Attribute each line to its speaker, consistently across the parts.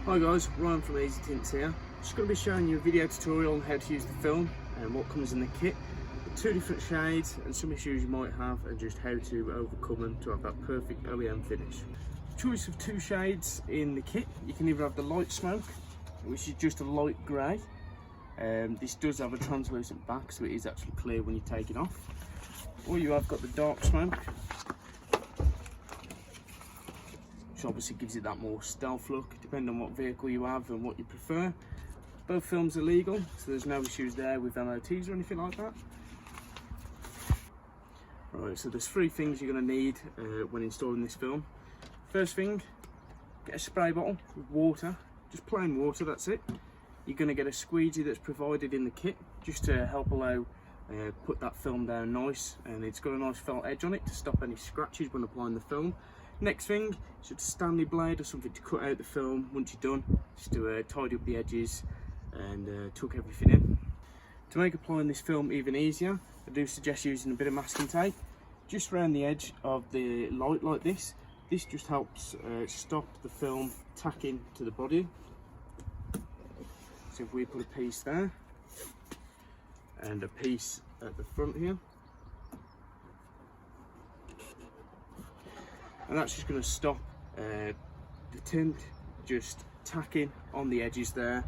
Speaker 1: Hi guys, Ryan from EZ Tints here. Just going to be showing you a video tutorial on how to use the film and what comes in the kit. The two different shades and some issues you might have and just how to overcome them to have that perfect OEM finish. Choice of two shades in the kit. You can either have the light smoke, which is just a light grey. This does have a translucent back, so it is actually clear when you take it off. Or you have got the dark smoke, which obviously gives it that more stealth look, depending on what vehicle you have and what you prefer. Both films are legal, so there's no issues there with MOTs or anything like that. Right, so there's three things you're going to need when installing this film. First thing, get a spray bottle with water, just plain water, that's it. You're going to get a squeegee that's provided in the kit, just to help allow put that film down nice, and it's got a nice felt edge on it to stop any scratches when applying the film. Next thing is just a Stanley blade or something to cut out the film once you're done, just to tidy up the edges and tuck everything in. To make applying this film even easier, I do suggest using a bit of masking tape just around the edge of the light like this. This just helps stop the film tacking to the body. So if we put a piece there and a piece at the front here, and that's just going to stop the tint just tacking on the edges there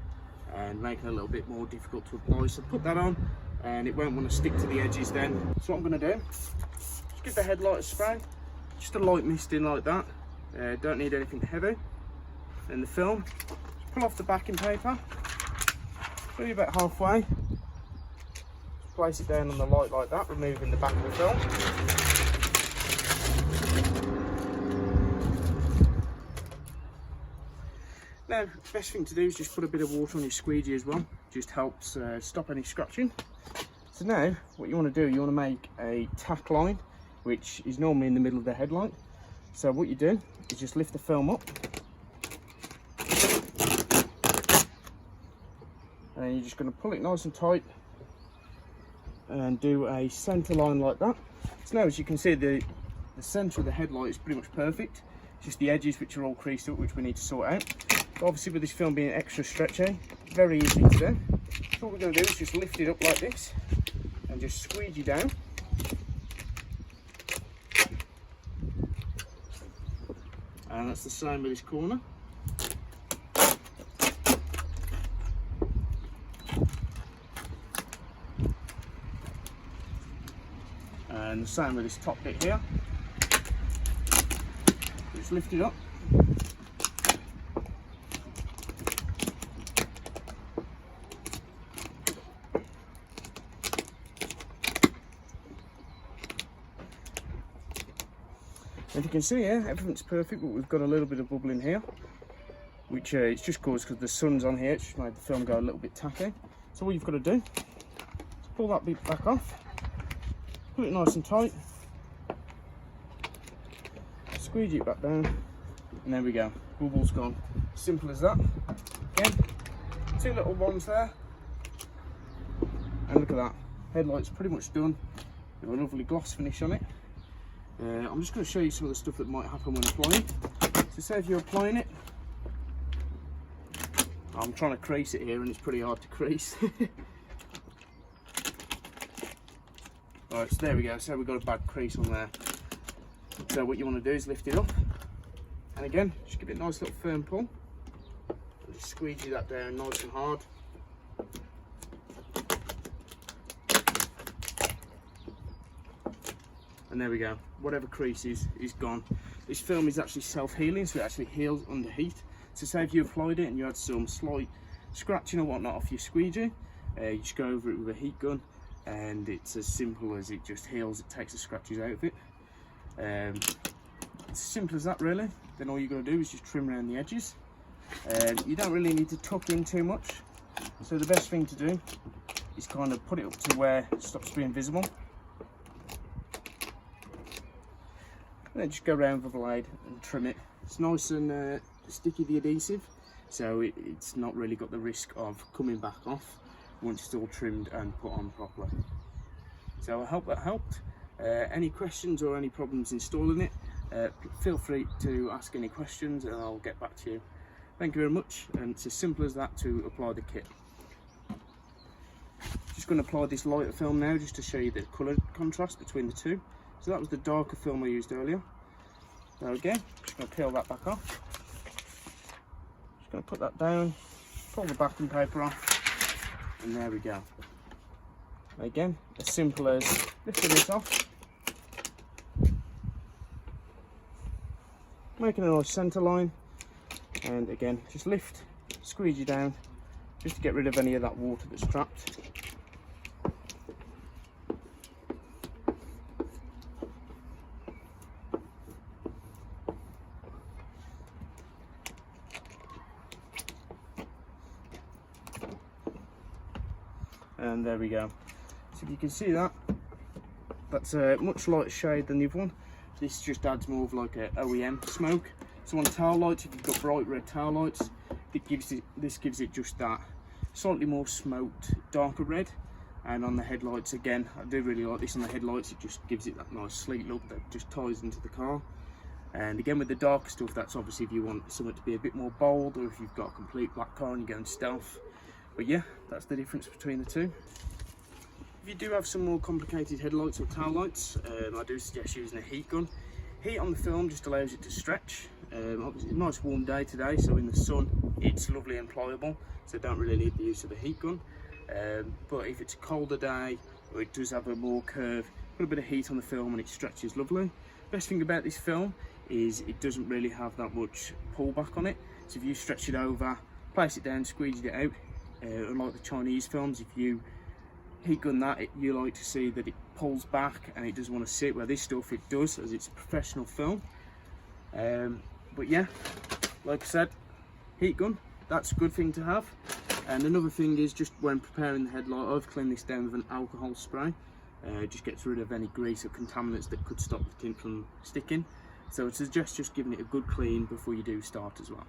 Speaker 1: and making it a little bit more difficult to apply. So put that on and it won't want to stick to the edges then. So what I'm going to do, just give the headlight a spray, just a light misting like that. Don't need anything heavy. And the film, just pull off the backing paper, put it about halfway, just place it down on the light like that, removing the back of the film. Now, best thing to do is just put a bit of water on your squeegee as well. Just helps stop any scratching. So now, what you want to do, you want to make a tack line, which is normally in the middle of the headlight. So what you do is just lift the film up, and then you're just going to pull it nice and tight and do a centre line like that. So now, as you can see, the centre of the headlight is pretty much perfect. It's just the edges which are all creased up, which we need to sort out. But obviously with this film being extra stretchy, very easy to do. So what we're going to do is just lift it up like this and just squeegee down. And that's the same with this corner. And the same with this top bit here. Just lift it up. As you can see here, everything's perfect, but we've got a little bit of bubbling here, which it's just caused because the sun's on here. It's just made the film go a little bit tacky. So what you've got to do is pull that bit back off, put it nice and tight, squeegee it back down, and there we go. Bubble's gone. Simple as that. Again, two little ones there, and look at that. Headlight's pretty much done. With a lovely gloss finish on it. I'm just going to show you some of the stuff that might happen when applying. So say if you're applying it, I'm trying to crease it here and it's pretty hard to crease. Alright, so there we go, so we've got a bad crease on there. So what you want to do is lift it up, and again, just give it a nice little firm pull, and just squeegee that down nice and hard. And there we go, whatever crease is gone. This film is actually self-healing, so it actually heals under heat. So say if you applied it and you had some slight scratching or whatnot off your squeegee, you just go over it with a heat gun, and it's as simple as it just heals, it takes the scratches out of it. It's as simple as that really. Then all you're going to do is just trim around the edges. You don't really need to tuck in too much, so the best thing to do is kind of put it up to where it stops being visible. And then just go around with the blade and trim it. It's nice and sticky, the adhesive, so it's not really got the risk of coming back off once it's all trimmed and put on properly. So I hope that helped. Any questions or any problems installing it, feel free to ask any questions and I'll get back to you Thank you very much, and it's as simple as that to apply the kit. Just going to apply this lighter film now just to show you the colour contrast between the two. So that was the darker film I used earlier. There again, just going to peel that back off. Just going to put that down, pull the backing paper off, and there we go. Again, as simple as lifting this off, making a nice centre line, and again, just lift, squeeze you down, just to get rid of any of that water that's trapped. And there we go. So if you can see that, that's a much lighter shade than the other one. This just adds more of like a OEM smoke. So on tail lights, if you've got bright red tail lights, this gives it just that slightly more smoked, darker red. And on the headlights, again, I do really like this on the headlights. It just gives it that nice sleek look that just ties into the car. And again, with the darker stuff, that's obviously if you want something to be a bit more bold, or if you've got a complete black car and you're going stealth. But yeah, that's the difference between the two. If you do have some more complicated headlights or tail lights, I do suggest using a heat gun. Heat on the film just allows it to stretch. Obviously, it's a nice warm day today, so in the sun it's lovely and pliable, so don't really need the use of the heat gun. But if it's a colder day, or it does have a more curve, put a bit of heat on the film and it stretches lovely. Best thing about this film is it doesn't really have that much pullback on it. So if you stretch it over, place it down, squeeze it out, unlike the Chinese films, if you heat gun that, you like to see that it pulls back and it doesn't want to sit, where this stuff it does, as it's a professional film. But yeah, like I said, heat gun, that's a good thing to have. And another thing is, just when preparing the headlight, I've cleaned this down with an alcohol spray. It just gets rid of any grease or contaminants that could stop the tint from sticking. So I suggest just giving it a good clean before you do start as well.